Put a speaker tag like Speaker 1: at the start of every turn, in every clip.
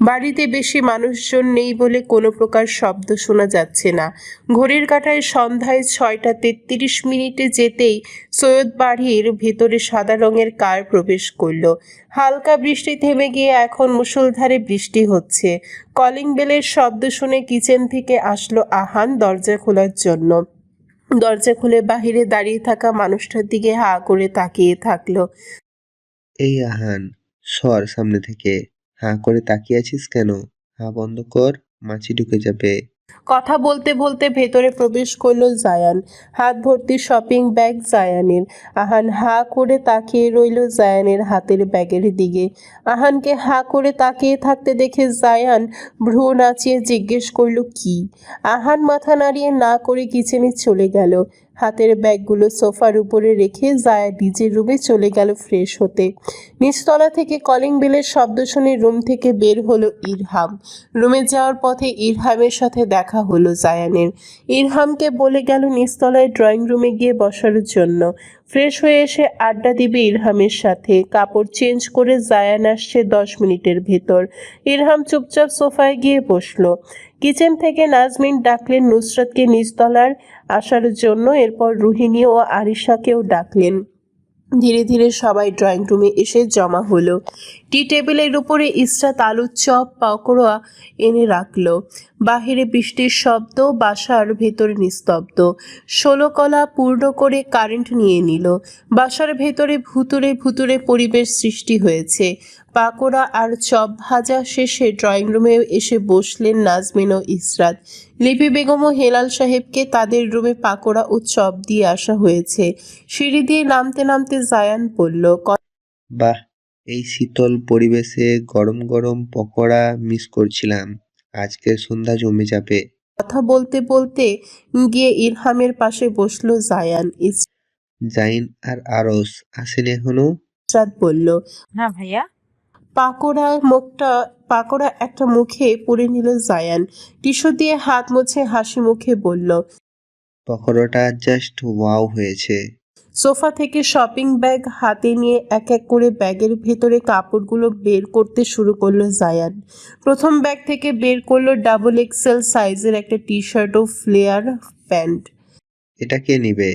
Speaker 1: বাড়িতে বেশি মানুষজন নেই বলে কোনো প্রকার শব্দ শোনা যাচ্ছে না। ঘড়ির কাঁটায় সন্ধ্যায় 6:33 যেতেই সৈয়দ বাড়ির ভেতরে সাদা রঙের কার প্রবেশ করলো। হালকা বৃষ্টি থেমে গিয়ে এখন মুষলধারে বৃষ্টি হচ্ছে। কলিং বেলের শব্দ শুনে কিচেন থেকে আসলো আহান দরজা খোলার জন্য। দরজা খুলে বাহিরে দাঁড়িয়ে থাকা মানুষটার দিকে হা করে তাকিয়ে থাকলো।
Speaker 2: এই আহান, সর সামনে থেকে। হাঁ করে তাকিয়ে আছিস কেন? হাঁ বন্ধ কর, মাছি ঢুকে যাবে।
Speaker 1: কথা বলতে বলতে ভেতরে প্রবেশ করলো জায়ান। হাত ভর্তি শপিং ব্যাগ জায়ানের। আহান হা করে তাকিয়ে রইল জায়ানের হাতের ব্যাগের দিকে। আহানকে হা করে তাকিয়ে থাকতে দেখে জায়ান ভ্রু নাচিয়ে জিজ্ঞেস করলো কি। আহান মাথা নাড়িয়ে না করে কিচেনে চলে গেল। হাতের ব্যাগগুলো সোফার উপরে রেখে জায়া নিজের রুমে চলে গেল ফ্রেশ হতে। নিচতলা থেকে কলিং বেলের শব্দ শুনে রুম থেকে বের হলো ইরহাম। রুমে যাওয়ার পথে ইরহামের সাথে দেখা হলো জায়ানের। ইরহামকে বলে গেল নিচতলায় ড্রয়িং রুমে গিয়ে বসার জন্য। ফ্রেশ হয়ে এসে আড্ডা দিবে ইরহামের সাথে। কাপড় চেঞ্জ করে জায়ান আসছে 10 মিনিটের ভেতর। ইরহাম চুপচাপ সোফায় গিয়ে বসলো। কিচেন থেকে নাজমিন ডাকলেন নুসরাতকে নিচতলার আসার জন্য। এরপর রুহিনী ও আরিশাকেও ডাকলেন। ধীরে ধীরে সবাই ড্রয়িং রুমে এসে জমা হলো। টি টেবিলের উপরে ইসরাত আলুর চপ পাকোড়া এনে রাখলো। বাহিরে বৃষ্টির শব্দ, বাসার ভেতরে নিস্তব্ধ। 16 কলা পূর্ণ করে কারেন্ট নিয়ে নিল। বাসার ভেতরে ভুতুরে ভুতুরে পরিবেশ সৃষ্টি হয়েছে। পাকোড়া আর চপ ভাজা শেষে ড্রয়িং রুমে এসে বসলেন নাজমিন ও ইসরাত। লিপি বেগম ও হেলাল সাহেবকে তাদের রুমে পাকোড়া ও চপ দিয়ে আসা হয়েছে। সিঁড়ি দিয়ে নামতে নামতে জায়ান বলল,
Speaker 2: বাহ, এই শীতল পরিবেশে গরম গরম পকোড়া মিস করছিলাম। আজকের সন্ধ্যা জমে যাবে।
Speaker 1: কথা বলতে বলতে গিয়ে ইরহামের পাশে বসলো জায়ান।
Speaker 2: জাইন আর আরস আসেনি এখনো?
Speaker 1: ইসরাত বলল,
Speaker 3: না ভাইয়া।
Speaker 1: পাকোড়া একটা মুখে পুরে নিল জায়ান। টিস্যু দিয়ে হাত মুছে হাসি মুখে বলল,
Speaker 2: পকোড়াটা জাস্ট ওয়াও হয়েছে।
Speaker 1: সোফা থেকে শপিং ব্যাগ হাতে নিয়ে এক এক করে ব্যাগের ভেতরে কাপড়গুলো বের করতে শুরু করলো জায়ান। প্রথম ব্যাগ থেকে বের করলো ডাবল এক্সেল সাইজের একটা টি শার্ট ও ফ্লেয়ার প্যান্ট।
Speaker 2: এটা কে নিবে?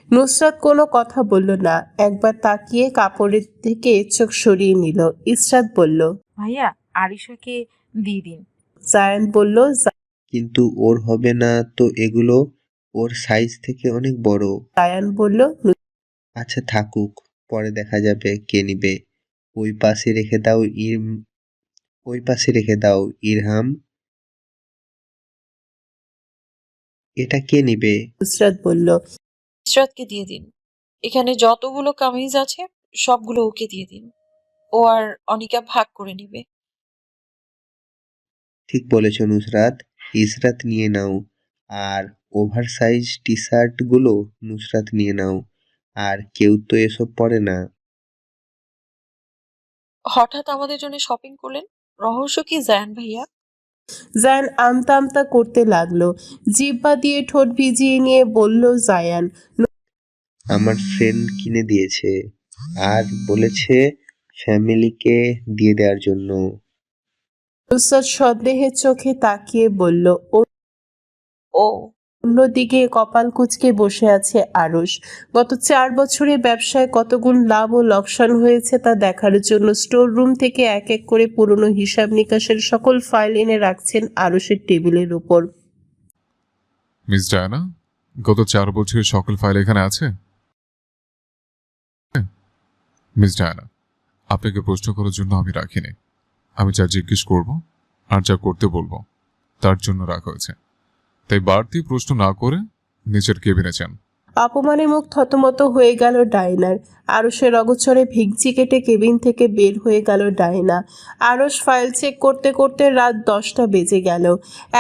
Speaker 1: নুসরাত কোনো কথা বলল না। একবার তাকিয়ে কাপড়ের থেকে চোখ সরিয়ে নিল। ইসরাত বলল,
Speaker 3: ভাইয়া আরিশাকে দিয়ে দিন।
Speaker 1: জায়ান বলল,
Speaker 2: কিন্তু ওর হবে না তো এগুলো, ওর সাইজ থেকে অনেক বড়।
Speaker 1: জায়ান বলল,
Speaker 2: আচ্ছা থাকুক, পরে দেখা যাবে কে নিবে। ওই পাশে রেখে দাও ওই পাশে রেখে দাও ইরহাম। এটা কে নিবে?
Speaker 1: নুসরাত বলল,
Speaker 4: ইসরাতকে দিয়ে দিন। এখানে যতগুলো কামিজ আছে সবগুলো ওকে দিয়ে দিন। ও আর অনিকা ভাগ করে নিবে।
Speaker 2: ঠিক বলেছ নুসরাত, ইসরাত নিয়ে নাও। আর ওভার সাইজ টি শার্ট গুলো নুসরাত নিয়ে নাও। আর কেউ তো এসব পরে না।
Speaker 4: হঠাৎ আমাদের জন্য শপিং করলেন, রহস্য কি জায়ান ভাইয়া?
Speaker 1: জায়ান আমতা আমতা করতে লাগলো। জিহ্বা দিয়ে ঠোঁট ভিজিয়ে নিয়ে বলল জায়ান।
Speaker 2: আমার ফ্রেন্ড কিনে দিয়েছে আর বলেছে ফ্যামিলিকে দিয়ে দেওয়ার জন্য।
Speaker 1: নুসরাত সন্দেহের চোখে তাকিয়ে বলল,
Speaker 4: ও
Speaker 1: অন্যদিকে কপাল কুঁচকে বসে আছে আরশ। গত 4 বছরে ব্যবসায় কতগুণ লাভ ও লোকসান হয়েছে তা দেখার জন্য স্টোর রুম থেকে এক এক করে পুরনো হিসাব নিকাশের সকল ফাইল এনে রাখছেন আরশের টেবিলের উপর।
Speaker 5: মিস ডায়ানা, গত 4 বছরের সকল ফাইল এখানে আছে? মিস ডায়ানা, আপনাকে প্রশ্ন করার জন্য আমি রাখিনি। আমি যা জিজ্ঞেস করব আর যা করতে বলবো তার জন্য রাখা হয়েছে। তাই বাড়তি প্রশ্ন না করে নিচের কেবিনে যান।
Speaker 1: অপমানে মুখ থতমত হয়ে গেল ডায়নার। আরশের অগোচরে ভিগজি কেটে কেবিন থেকে বের হয়ে গেল ডায়না। আরশ ফাইল চেক করতে করতে রাত 10টা বেজে গেল।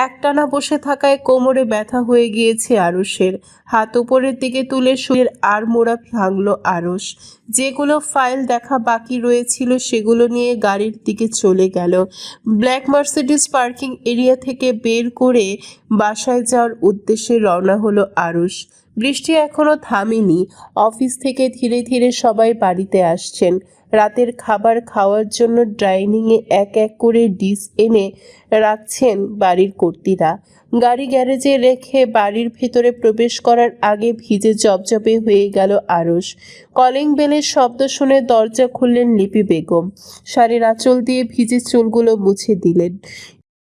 Speaker 1: একটানা বসে থাকায় কোমরে ব্যথা হয়ে গিয়েছে আরশের। হাত উপরের দিকে তুলে শুয়ের আড়মোড়া ভাঙল আরশ। যেগুলো ফাইল দেখা বাকি রয়েছিল সেগুলো নিয়ে গাড়ির দিকে চলে গেল। ব্ল্যাক মার্সিডিজ পার্কিং এরিয়া থেকে বের করে বাসায় যাওয়ার উদ্দেশ্যে রওনা হলো আরশ। বৃষ্টি এখনো থামেনি। অফিস থেকে ধীরে ধীরে সবাই বাড়িতে আসছেন। রাতের খাবার খাওয়ার জন্য ডাইনিংয়ে এক এক করে ডিশ এনে রাখছেন বাড়ির কর্তীরা। গাড়ি গ্যারেজে রেখে বাড়ির ভেতরে প্রবেশ করার আগে ভিজে জবজবে হয়ে গেল আরশ। কলিং বেলের শব্দ শুনে দরজা খুললেন লিপি বেগম। শাড়ির আঁচল দিয়ে ভিজে চুলগুলো মুছে দিলেন।